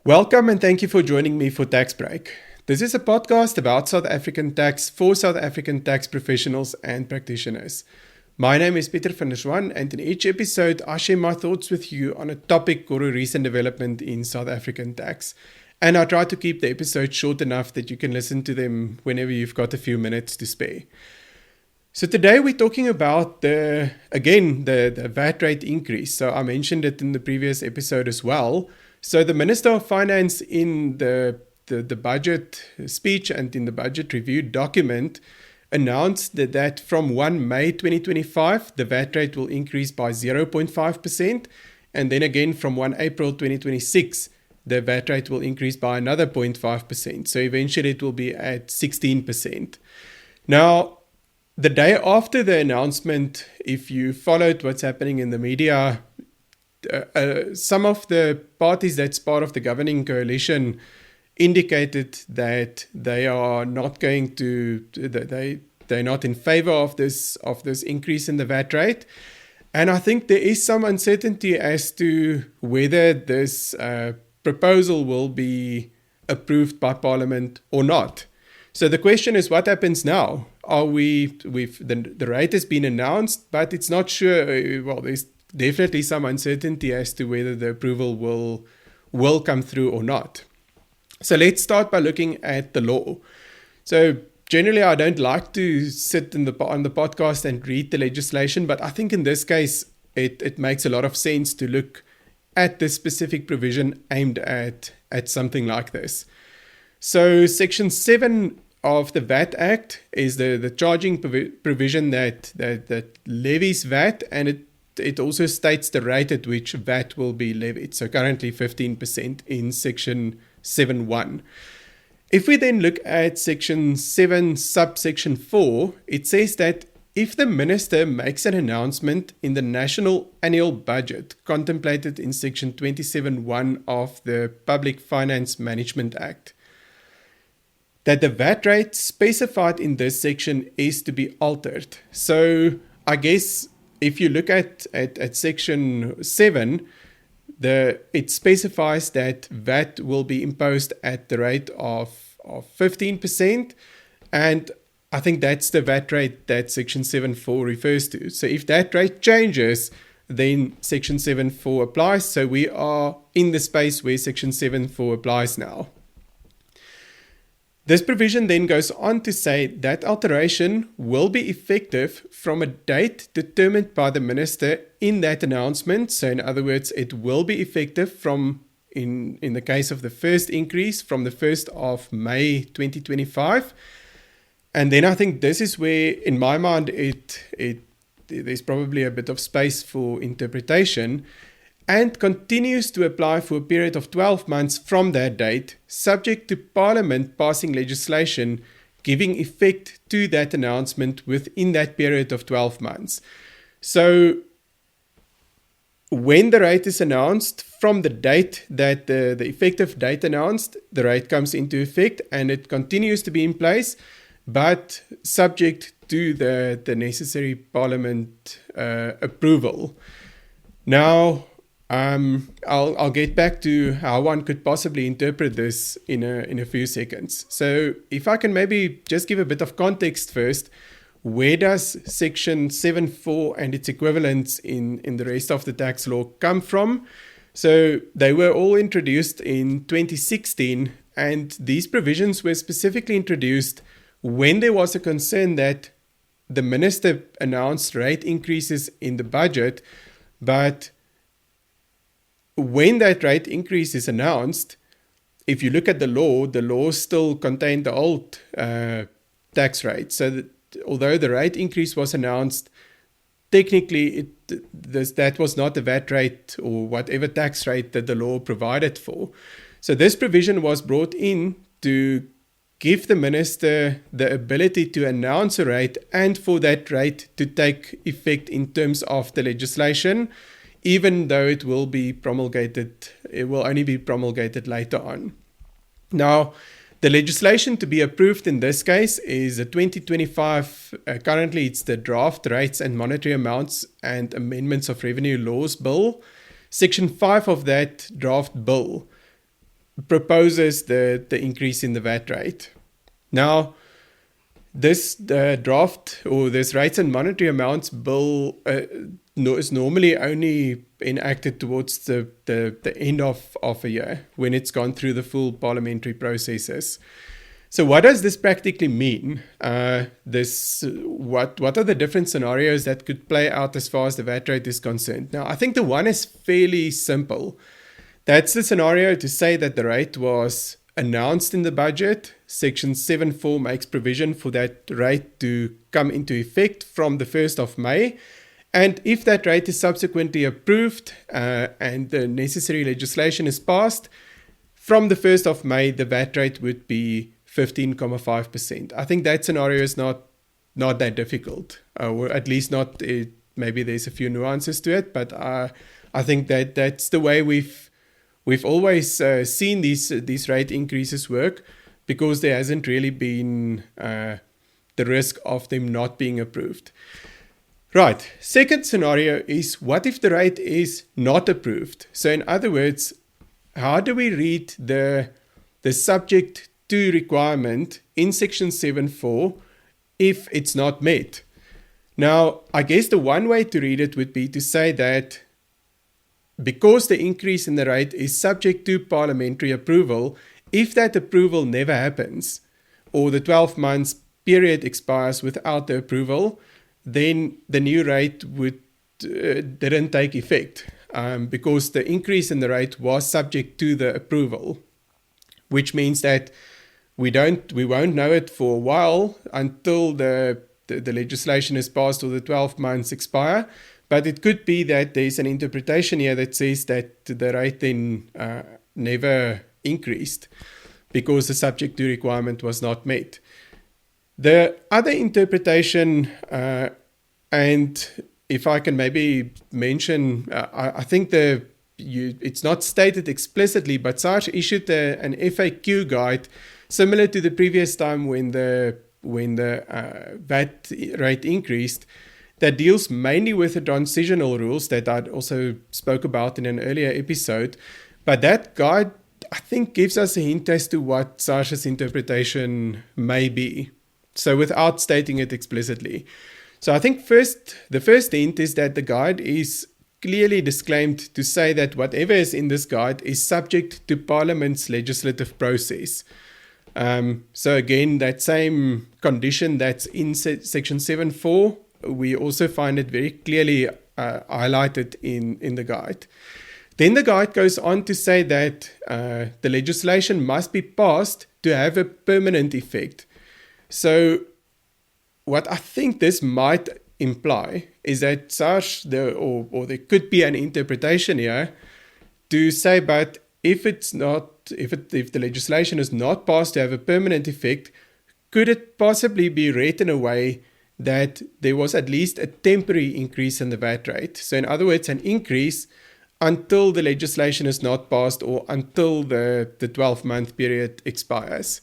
Welcome and thank you for joining me for Tax Break. This is a podcast about South African tax for South African tax professionals and practitioners. My name is Pieter van der Swan, and in each episode I share my thoughts with you on a topic or a recent development in South African tax. And I try to keep the episodes short enough that you can listen to them whenever you've got a few minutes to spare. So today we're talking about the VAT rate increase. So I mentioned it in the previous episode as well. So the Minister of Finance in the budget speech and in the budget review document announced that from 1 May 2025, the VAT rate will increase by 0.5%. And then again from 1 April 2026, the VAT rate will increase by another 0.5%. So eventually it will be at 16%. Now, the day after the announcement, if you followed what's happening in the media, some of the parties that's part of the governing coalition indicated that they are not going to, they're not in favor of this increase in the VAT rate. And I think there is some uncertainty as to whether this proposal will be approved by Parliament or not. So the question is, what happens now? The rate has been announced, but it's not sure. Well, there's definitely some uncertainty as to whether the approval will come through or not. So let's start by looking at the law. So generally, I don't like to sit on the podcast and read the legislation, but I think in this case, it makes a lot of sense to look at the specific provision aimed at something like this. So Section 7 of the VAT Act is the charging provision that levies VAT, and it also states the rate at which VAT will be levied. So currently 15% in Section 7.1. If we then look at Section 7, subsection 4, it says that if the minister makes an announcement in the National Annual Budget contemplated in Section 27.1 of the Public Finance Management Act, that the VAT rate specified in this section is to be altered. So I guess if you look at Section 7, it specifies that VAT will be imposed at the rate of 15%, and I think that's the VAT rate that Section 7.4 refers to. So if that rate changes, then Section 7.4 applies. So we are in the space where Section 7.4 applies now. This provision then goes on to say that alteration will be effective from a date determined by the minister in that announcement. So in other words, it will be effective from, in the case of the first increase, from the 1st of May 2025. And then I think this is where, in my mind, there's probably a bit of space for interpretation, and continues to apply for a period of 12 months from that date, subject to Parliament passing legislation giving effect to that announcement within that period of 12 months. So when the rate is announced, from the date that the effective date announced, the rate comes into effect and it continues to be in place, but subject to the necessary Parliament approval. Now, I'll get back to how one could possibly interpret this in a few seconds. So if I can maybe just give a bit of context first, where does Section 7.4 and its equivalents in the rest of the tax law come from? So they were all introduced in 2016, and these provisions were specifically introduced when there was a concern that the minister announced rate increases in the budget, but when that rate increase is announced, if you look at the law still contained the old tax rate. So that although the rate increase was announced, technically that was not the VAT rate or whatever tax rate that the law provided for. So this provision was brought in to give the minister the ability to announce a rate and for that rate to take effect in terms of the legislation, even though it will only be promulgated later on. Now, the legislation to be approved in this case is a 2025, currently it's the Draft Rates and Monetary Amounts and Amendments of Revenue Laws Bill. Section 5 of that draft bill proposes the increase in the VAT rate. Now, this draft or this rates and monetary amounts bill is normally only enacted towards the end of a year when it's gone through the full parliamentary processes. So what does this practically mean? What are the different scenarios that could play out as far as the VAT rate is concerned? Now, I think the one is fairly simple. That's the scenario to say that the rate was announced in the budget. Section 7.4 makes provision for that rate to come into effect from the 1st of May. And if that rate is subsequently approved and the necessary legislation is passed, from the 1st of May, the VAT rate would be 15.5%. I think that scenario is not that difficult, or at least not. Maybe there's a few nuances to it, but I think that's the way we've always seen these rate increases work, because there hasn't really been the risk of them not being approved. Right. Second scenario is, what if the rate is not approved? So in other words, how do we read the subject to requirement in section 7.4 if it's not met? Now, I guess the one way to read it would be to say that because the increase in the rate is subject to parliamentary approval, if that approval never happens, or the 12 months period expires without the approval, then the new rate didn't take effect, because the increase in the rate was subject to the approval, which means that we won't know it for a while until the legislation is passed or the 12 months expire. But it could be that there's an interpretation here that says that the rate then never increased because the subject to requirement was not met. The other interpretation, and if I can maybe mention, I think it's not stated explicitly, but SARS issued an FAQ guide similar to the previous time when the VAT rate increased, that deals mainly with the transitional rules that I also spoke about in an earlier episode. But that guide, I think, gives us a hint as to what SARS's interpretation may be, so without stating it explicitly. So I think the first hint is that the guide is clearly disclaimed to say that whatever is in this guide is subject to Parliament's legislative process. So again, that same condition that's in section 7.4, we also find it very clearly highlighted in the guide. Then the guide goes on to say that the legislation must be passed to have a permanent effect. So what I think this might imply is that SARS, or there could be an interpretation here to say, but if the legislation is not passed to have a permanent effect, could it possibly be read in a way that there was at least a temporary increase in the VAT rate? So in other words, an increase until the legislation is not passed or until the 12-month period expires.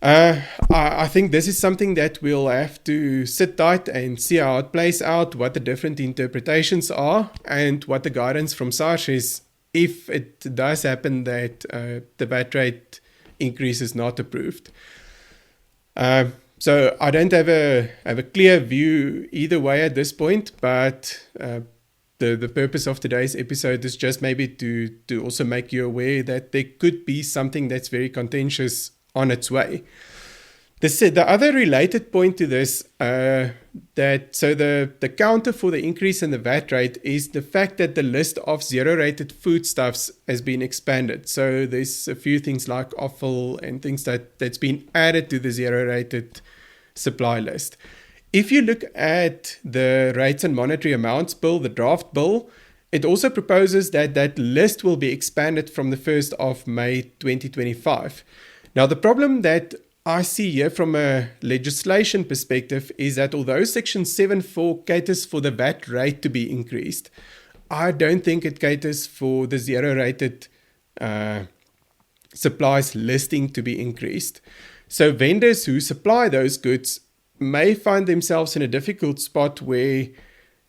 I think this is something that we'll have to sit tight and see how it plays out, what the different interpretations are, and what the guidance from SARS is if it does happen that the VAT rate increase is not approved. So I don't have a clear view either way at this point, but the purpose of today's episode is just maybe to also make you aware that there could be something that's very contentious on its way. The other related point to this, the counter for the increase in the VAT rate is the fact that the list of zero-rated foodstuffs has been expanded. So there's a few things like offal and things that's been added to the zero-rated supply list. If you look at the rates and monetary amounts bill, the draft bill, it also proposes that list will be expanded from the 1st of May 2025. Now, the problem that I see here from a legislation perspective is that although Section 7.4 caters for the VAT rate to be increased, I don't think it caters for the zero-rated supplies listing to be increased. So vendors who supply those goods may find themselves in a difficult spot where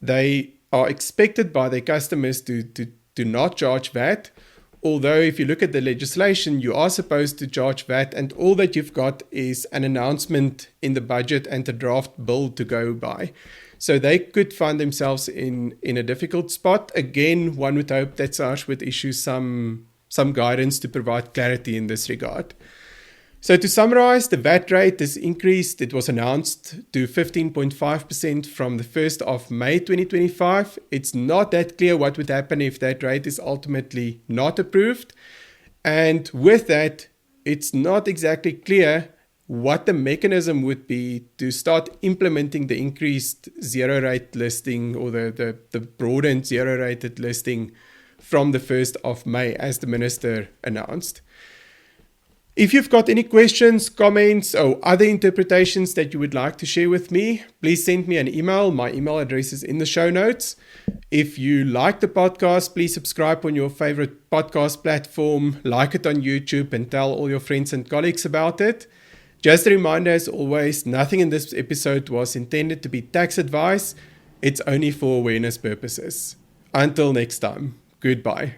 they are expected by their customers to not charge VAT, although if you look at the legislation, you are supposed to charge VAT, and all that you've got is an announcement in the budget and a draft bill to go by. So they could find themselves in a difficult spot. Again, one would hope that SARS would issue some guidance to provide clarity in this regard. So to summarize, the VAT rate is increased. It was announced to 15.5% from the 1st of May 2025. It's not that clear what would happen if that rate is ultimately not approved. And with that, it's not exactly clear what the mechanism would be to start implementing the increased zero rate listing or the broadened zero rated listing from the 1st of May, as the minister announced. If you've got any questions, comments, or other interpretations that you would like to share with me, please send me an email. My email address is in the show notes. If you like the podcast, please subscribe on your favorite podcast platform, like it on YouTube, and tell all your friends and colleagues about it. Just a reminder, as always, nothing in this episode was intended to be tax advice. It's only for awareness purposes. Until next time, goodbye.